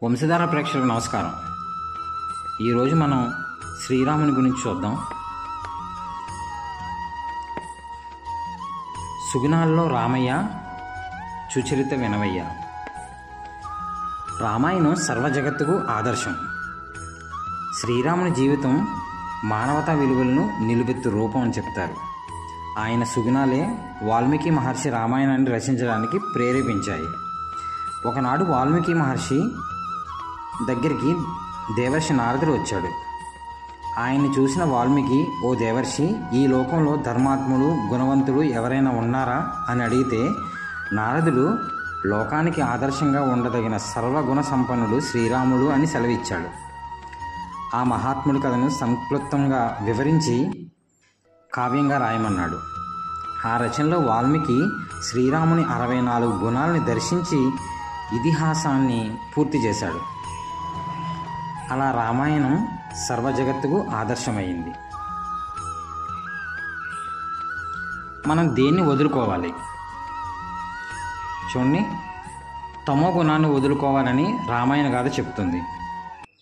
వంశధార ప్రేక్షకులకు నమస్కారం. ఈరోజు మనం శ్రీరాముని గురించి చూద్దాం. సుగుణాల్లో రామయ్య, సుచరిత వినవయ్య. రామాయణం సర్వ జగత్తుకు ఆదర్శం. శ్రీరాముని జీవితం మానవతా విలువలను నిలువెత్తు రూపం అని చెప్తారు. ఆయన సుగుణాలే వాల్మీకి మహర్షి రామాయణాన్ని రచించడానికి ప్రేరేపించాయి. ఒకనాడు వాల్మీకి మహర్షి దగ్గరికి దేవర్షి నారదుడు వచ్చాడు. ఆయన్ని చూసిన వాల్మీకి, ఓ దేవర్షి, ఈ లోకంలో ధర్మాత్ముడు గుణవంతుడు ఎవరైనా ఉన్నారా అని అడిగితే, నారదుడు లోకానికి ఆదర్శంగా ఉండదగిన సర్వగుణ సంపన్నుడు శ్రీరాముడు అని సెలవిచ్చాడు. ఆ మహాత్ముడి కథను సంక్లుప్తంగా వివరించి కావ్యంగా రాయమన్నాడు. ఆ రచనలో వాల్మీకి శ్రీరాముని 64 గుణాలని దర్శించి ఇతిహాసాన్ని పూర్తి చేశాడు. అలా రామాయణం సర్వ జగత్తుకు ఆదర్శమైంది. మనం దేన్ని వదులుకోవాలి? చూడండి, తమో గుణాన్ని వదులుకోవాలని రామాయణ గాథ చెప్తుంది.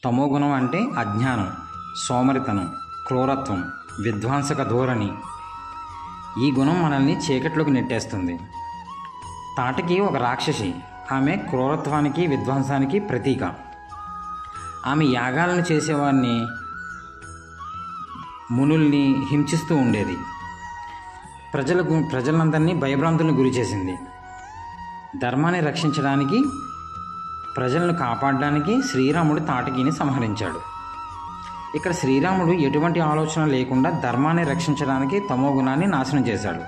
తమో గుణం అంటే అజ్ఞానం, సోమరితనం, క్రూరత్వం, విధ్వంసక ధోరణి. ఈ గుణం మనల్ని చీకట్లోకి నెట్టేస్తుంది. తాటకి ఒక రాక్షసి. ఆమె క్రూరత్వానికి, విధ్వంసానికి ప్రతీక. ఆమె యాగాలను చేసేవారిని, మునుల్ని హింసిస్తూ ఉండేది. ప్రజలందరినీ భయభ్రాంతులను గురి చేసింది. ధర్మాన్ని రక్షించడానికి, ప్రజలను కాపాడడానికి శ్రీరాముడు తాటకిని సంహరించాడు. ఇక్కడ శ్రీరాముడు ఎటువంటి ఆలోచన లేకుండా ధర్మాన్ని రక్షించడానికి తమో గుణాన్ని నాశనం చేశాడు.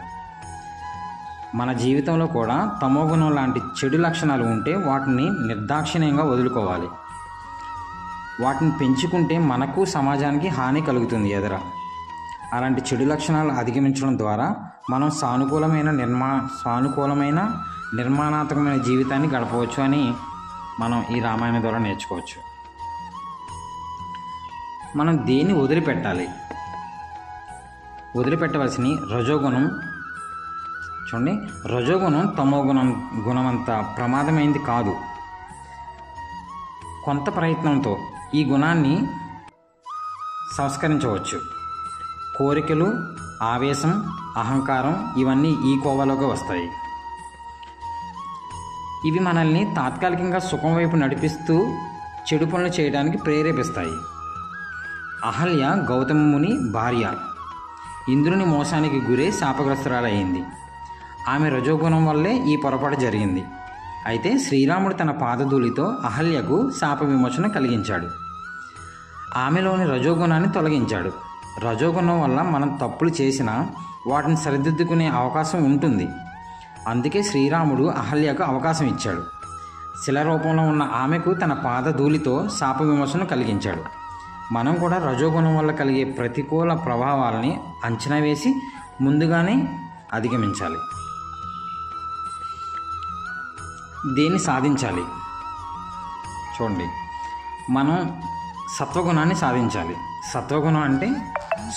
మన జీవితంలో కూడా తమో గుణం లాంటి చెడు లక్షణాలు ఉంటే వాటిని నిర్దాక్షిణ్యంగా వదులుకోవాలి. వాటిని పెంచుకుంటే మనకు, సమాజానికి హాని కలుగుతుంది ఎదుర. అలాంటి చెడు లక్షణాలు అధిగమించడం ద్వారా మనం సానుకూలమైన నిర్మాణాత్మకమైన జీవితాన్ని గడపవచ్చు అని మనం ఈ రామాయణం ద్వారా నేర్చుకోవచ్చు. మనం దేన్ని వదిలిపెట్టాలి? వదిలిపెట్టవలసిన రజోగుణం. చూడండి, రజోగుణం తమో గుణమంత ప్రమాదమైంది కాదు. కొంత ప్రయత్నంతో ఈ గుణాన్ని సంస్కరించవచ్చు. కోరికలు, ఆవేశం, అహంకారం ఇవన్నీ ఈ కోవలోకి వస్తాయి. ఇవి మనల్ని తాత్కాలికంగా సుఖం వైపు నడిపిస్తూ చెడు పనులు చేయడానికి ప్రేరేపిస్తాయి. అహల్య గౌతమ ముని భార్య. ఇంద్రుని మోసానికి గురై శాపగ్రస్తురాలయ్యింది. ఆమె రజోగుణం వల్లే ఈ పొరపాటు జరిగింది. అయితే శ్రీరాముడు తన పాదధూళితో అహల్యకు శాప విమోచన కలిగించాడు. ఆమెలోని రజోగుణాన్ని తొలగించాడు. రజోగుణం వల్ల మనం తప్పులు చేసినా వాటిని సరిదిద్దుకునే అవకాశం ఉంటుంది. అందుకే శ్రీరాముడు అహల్యకు అవకాశం ఇచ్చాడు. శిల రూపంలో ఉన్న ఆమెకు తన పాదధూళితో శాప విమోచన కలిగించాడు. మనం కూడా రజోగుణం వల్ల కలిగే ప్రతికూల ప్రభావాలని అంచనా వేసి ముందుగానే అధిగమించాలి. దేన్ని సాధించాలి? చూడండి, మనం సత్వగుణాన్ని సాధించాలి. సత్వగుణం అంటే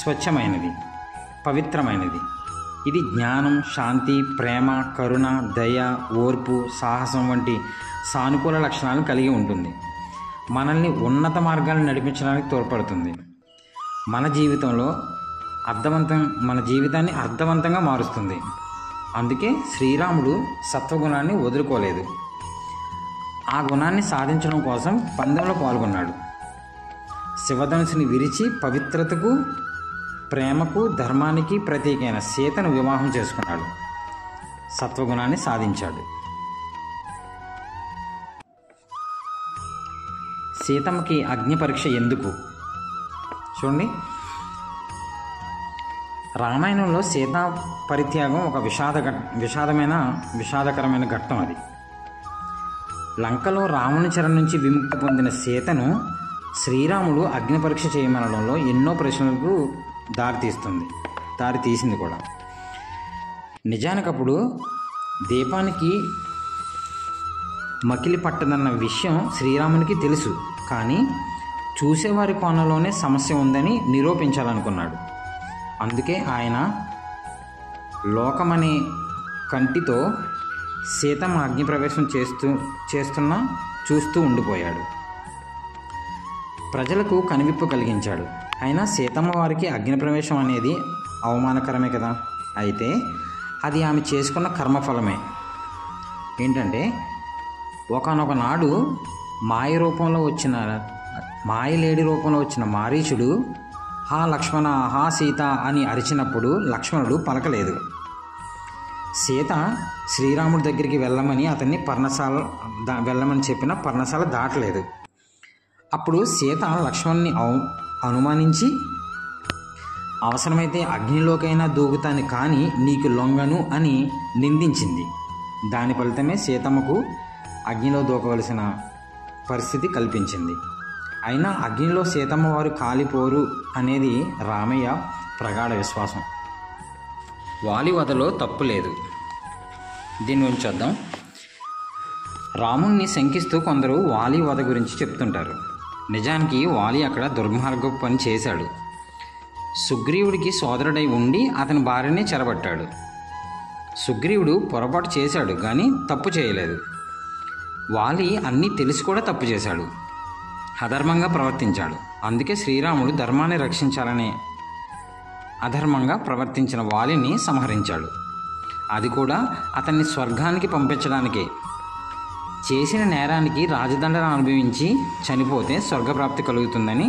స్వచ్ఛమైనది, పవిత్రమైనది. ఇది జ్ఞానం, శాంతి, ప్రేమ, కరుణ, దయ, ఓర్పు, సాహసం వంటి సానుకూల లక్షణాలను కలిగి ఉంటుంది. మనల్ని ఉన్నత మార్గాలను నడిపించడానికి తోడ్పడుతుంది. మన జీవితాన్ని అర్థవంతంగా మారుస్తుంది. అందుకే శ్రీరాముడు సత్వగుణాన్ని వదులుకోలేదు. ఆ గుణాన్ని సాధించడం కోసం పందెంలో పాల్గొన్నాడు. శివధనుసుని విరిచి పవిత్రతకు, ప్రేమకు, ధర్మానికి ప్రతీకైన సీతను వివాహం చేసుకున్నాడు. సత్వగుణాన్ని సాధించాడు. సీతమ్మకి అగ్ని పరీక్ష ఎందుకు? చూడండి, రామాయణంలో సీతా పరిత్యాగం ఒక విషాదకరమైన ఘట్టం. అది లంకలో రావణుని చెర నుంచి విముక్తి పొందిన సీతను శ్రీరాముడు అగ్ని పరీక్ష చేయమనడంలో ఎన్నో ప్రశ్నలకు దారి తీసింది కూడా. నిజానికప్పుడు దీపానికి మకిలి పట్టదన్న విషయం శ్రీరామునికి తెలుసు. కానీ చూసేవారి కోణంలోనే సమస్య ఉందని నిరూపించాలనుకున్నాడు. అందుకే ఆయన లోకమనే కంటితో సీతమ్మ అగ్నిప్రవేశం చూస్తూ ఉండిపోయాడు. ప్రజలకు కనువిప్పు కలిగించాడు. అయినా సీతమ్మ వారికి అగ్ని ప్రవేశం అనేది అవమానకరమే కదా. అయితే అది ఆమె చేసుకున్న కర్మఫలమే. ఏంటంటే ఒకానొక నాడు మాయలేడి రూపంలో వచ్చిన మారీచుడు హా లక్ష్మణ హా సీత అని అరిచినప్పుడు లక్ష్మణుడు పలకలేదు. సీత శ్రీరాముడి దగ్గరికి వెళ్ళమని అతన్ని వెళ్ళమని చెప్పిన పర్ణశాల దాటలేదు. అప్పుడు సీత లక్ష్మణుని అనుమానించి అవసరమైతే అగ్నిలోకైనా దూకుతాను కానీ నీకు లొంగను అని నిందించింది. దాని ఫలితమే సీతమ్మకు అగ్నిలో దూకవలసిన పరిస్థితి కల్పించింది. అయినా అగ్నిలో సీతమ్మ వారు కాలిపోరు అనేది రామయ్య ప్రగాఢ విశ్వాసం. వాలి వధలో తప్పు లేదు. దీని గురించి చూద్దాం. రాముణ్ణి శంకిస్తూ కొందరు వాలి వధ గురించి చెప్తుంటారు. నిజానికి వాలి అక్కడ దుర్మార్గపు పని చేశాడు. సుగ్రీవుడికి సోదరుడై ఉండి అతని భార్యని చెరబట్టాడు. సుగ్రీవుడు పొరపాటు చేశాడు కానీ తప్పు చేయలేదు. వాలి అన్నీ తెలిసి కూడా తప్పు చేశాడు, అధర్మంగా ప్రవర్తించాడు. అందుకే శ్రీరాముడు ధర్మాన్ని రక్షించాలనే అధర్మంగా ప్రవర్తించిన వాలిని సంహరించాడు. అది కూడా అతన్ని స్వర్గానికి పంపించడానికే. చేసిన నేరానికి రాజదండన అనుభవించి చనిపోతే స్వర్గప్రాప్తి కలుగుతుందని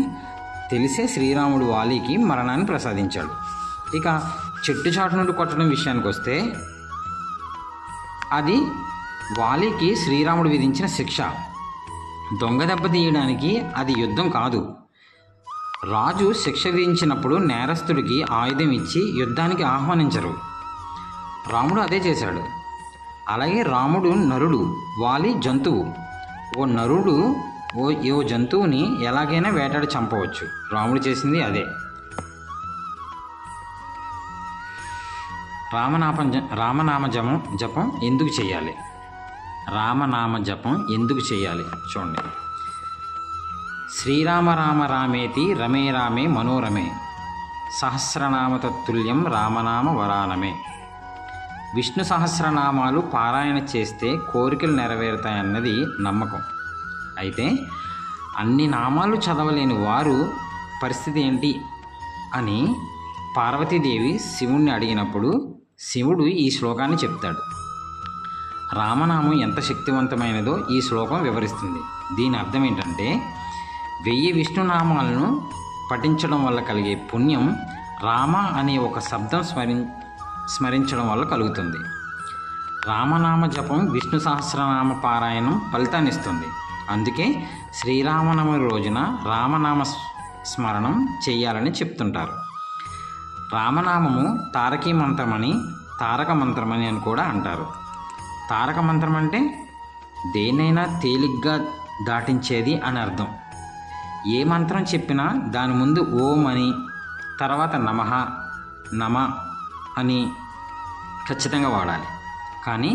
తెలిసే శ్రీరాముడు వాలికి మరణాన్ని ప్రసాదించాడు. ఇక చెట్టు చాటు నుండి కొట్టడం విషయానికి వస్తే అది వాలికి శ్రీరాముడు విధించిన శిక్ష. దొంగ దెబ్బ తీయడానికి అది యుద్ధం కాదు. రాజు శిక్ష విధించినప్పుడు నేరస్తుడికి ఆయుధం ఇచ్చి యుద్ధానికి ఆహ్వానించరు. రాముడు అదే చేశాడు. అలాగే రాముడు నరుడు, వాలి జంతువు. ఓ జంతువుని ఎలాగైనా వేటాడి చంపవచ్చు. రాముడు చేసింది అదే. రామనామ జపం ఎందుకు చేయాలి? రామనామ జపం ఎందుకు చేయాలి చూడండి. శ్రీరామ రామ రామేతి రమే రామే మనోరమే సహస్రనామ తత్తుల్యం రామనామ వరానమే. విష్ణు సహస్రనామాలు పారాయణ చేస్తే కోరికలు నెరవేరుతాయన్నది నమ్మకం. అయితే అన్ని నామాలు చదవలేని వారు పరిస్థితి ఏంటి అని పార్వతీదేవి శివుణ్ణి అడిగినప్పుడు శివుడు ఈ శ్లోకాన్ని చెప్తాడు. రామనామం ఎంత శక్తివంతమైనదో ఈ శ్లోకం వివరిస్తుంది. దీని అర్థం ఏంటంటే 1000 విష్ణునామాలను పఠించడం వల్ల కలిగే పుణ్యం రామ అనే ఒక శబ్దం స్మరించడం వల్ల కలుగుతుంది. రామనామ జపం విష్ణు సహస్రనామ పారాయణం ఫలితాన్ని ఇస్తుంది. అందుకే శ్రీరామనవమి రోజున రామనామ స్మరణం చేయాలని చెప్తుంటారు. రామనామము తారక మంత్రమని అని కూడా అంటారు. తారక మంత్రం అంటే దేనైనా తేలిగ్గా దాటించేది అని అర్థం. ఏ మంత్రం చెప్పినా దాని ముందు ఓం అని, తర్వాత నమ అని ఖచ్చితంగా వాడాలి. కానీ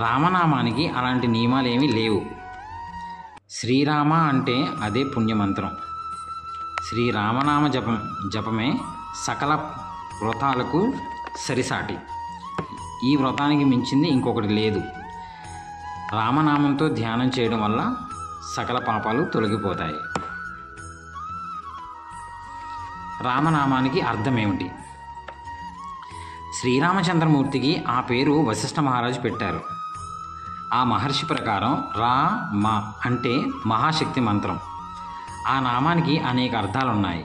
రామనామానికి అలాంటి నియమాలు ఏమీ లేవు. శ్రీరామ అంటే అదే పుణ్యమంత్రం. శ్రీరామనామ జపమే సకల వ్రతాలకు సరిసాటి. ఈ వ్రతానికి మించింది ఇంకొకటి లేదు. రామనామంతో ధ్యానం చేయడం వల్ల సకల పాపాలు తొలగిపోతాయి. రామనామానికి అర్థం ఏమిటి? శ్రీరామచంద్రమూర్తికి ఆ పేరు వశిష్ఠ మహారాజు పెట్టారు. ఆ మహర్షి ప్రకారం రామ అంటే మహాశక్తి మంత్రం. ఆ నామానికి అనేక అర్థాలున్నాయి.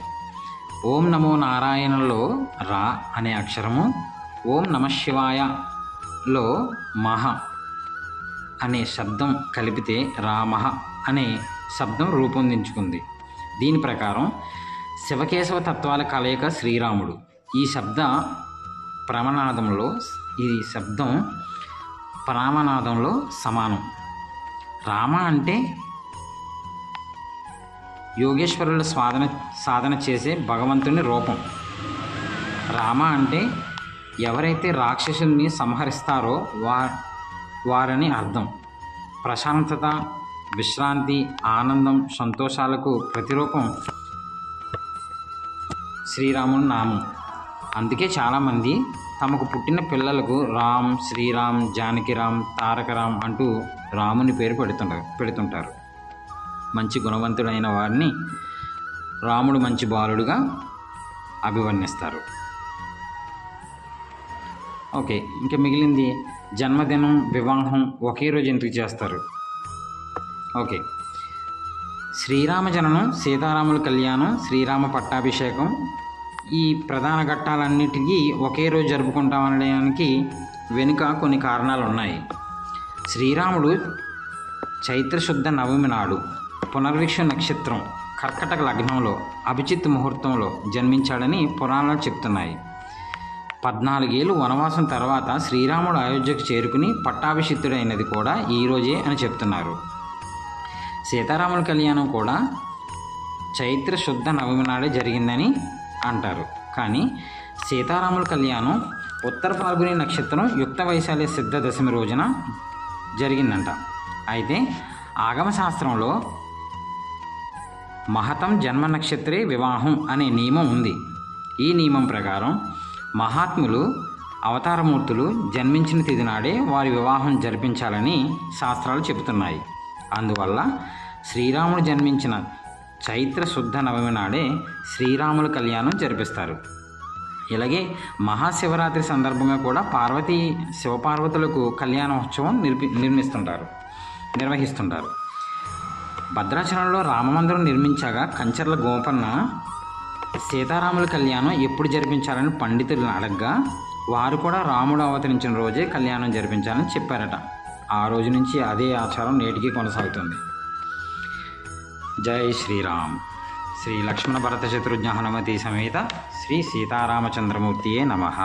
ఓం నమో నారాయణలో రా అనే అక్షరము, ఓం నమ శివాయలో మహ అనే శబ్దం కలిపితే రామః అనే శబ్దం రూపొందించుకుంది. దీని ప్రకారం శివకేశవ తత్వాల కలయిక శ్రీరాముడు. ఈ శబ్దం ప్రామనాదంలో సమానం. రామ అంటే యోగేశ్వరుల సాధన చేసే భగవంతుని రూపం. రామ అంటే ఎవరైతే రాక్షసుల్ని సంహరిస్తారో వారని అర్థం. ప్రశాంతత, విశ్రాంతి, ఆనందం, సంతోషాలకు ప్రతిరూపం శ్రీరాముని నామం. అందుకే చాలామంది తమకు పుట్టిన పిల్లలకు రామ్, శ్రీరామ్, జానకిరామ్, తారకరామ్ అంటూ రాముని పేరు పెడుతుంటారు. మంచి గుణవంతుడైన వారిని రాముడు మంచి బాలుడుగా అభివర్ణిస్తారు. ఓకే, ఇంకా మిగిలింది జన్మదినం, వివాహం ఒకే రోజు ఎందుకు చేస్తారు? ఓకే, శ్రీరామ జననం, సీతారాముల కళ్యాణం, శ్రీరామ పట్టాభిషేకం ఈ ప్రధాన ఘట్టాలన్నిటికీ ఒకే రోజు జరుపుకుంటామనడానికి వెనుక కొన్ని కారణాలు ఉన్నాయి. శ్రీరాముడు చైత్రశుద్ధ నవమి నాడు పునర్విక్షు నక్షత్రం కర్కటక లగ్నంలో అభిజిత్ ముహూర్తంలో జన్మించాడని పురాణాలు చెప్తున్నాయి. 14 ఏళ్ళు వనవాసం తర్వాత శ్రీరాముడు అయోధ్యకు చేరుకుని పట్టాభిషిక్తుడైనది కూడా ఈరోజే అని చెప్తున్నారు. సీతారాముల కళ్యాణం కూడా చైత్ర శుద్ధ నవమి నాడే జరిగిందని అంటారు. కానీ సీతారాముల కళ్యాణం ఉత్తర ఫాల్గుని నక్షత్రం యుక్త వైశాల్య సిద్ధ దశమి రోజున జరిగిందంట. అయితే ఆగమ శాస్త్రంలో మహతం జన్మ నక్షత్రే వివాహం అనే నియమం ఉంది. ఈ నియమం ప్రకారం మహాత్ములు, అవతారమూర్తులు జన్మించిన తిథి నాడే వారి వివాహం జరిపించాలని శాస్త్రాలు చెబుతున్నాయి. అందువల్ల శ్రీరాముడు జన్మించిన చైత్ర శుద్ధ నవమి నాడే శ్రీరాముల కళ్యాణం జరిపిస్తారు. ఇలాగే మహాశివరాత్రి సందర్భంగా కూడా పార్వతీ శివపార్వతులకు కళ్యాణోత్సవం నిర్వహిస్తుంటారు. భద్రాచలంలో రామమందిరం నిర్మించగా కంచర్ల గోపన్న సీతారాముల కళ్యాణం ఎప్పుడు జరిపించాలని పండితులను అడగగా వారు కూడా రాముడు అవతరించిన రోజే కళ్యాణం జరిపించాలని చెప్పారట. ఆ రోజు నుంచి అదే ఆచారం నేటికి కొనసాగుతుంది. జై శ్రీరామ్. శ్రీ లక్ష్మణ భరత శత్రుఘ్న హనుమతి సమేత శ్రీ సీతారామచంద్రమూర్తియే నమః.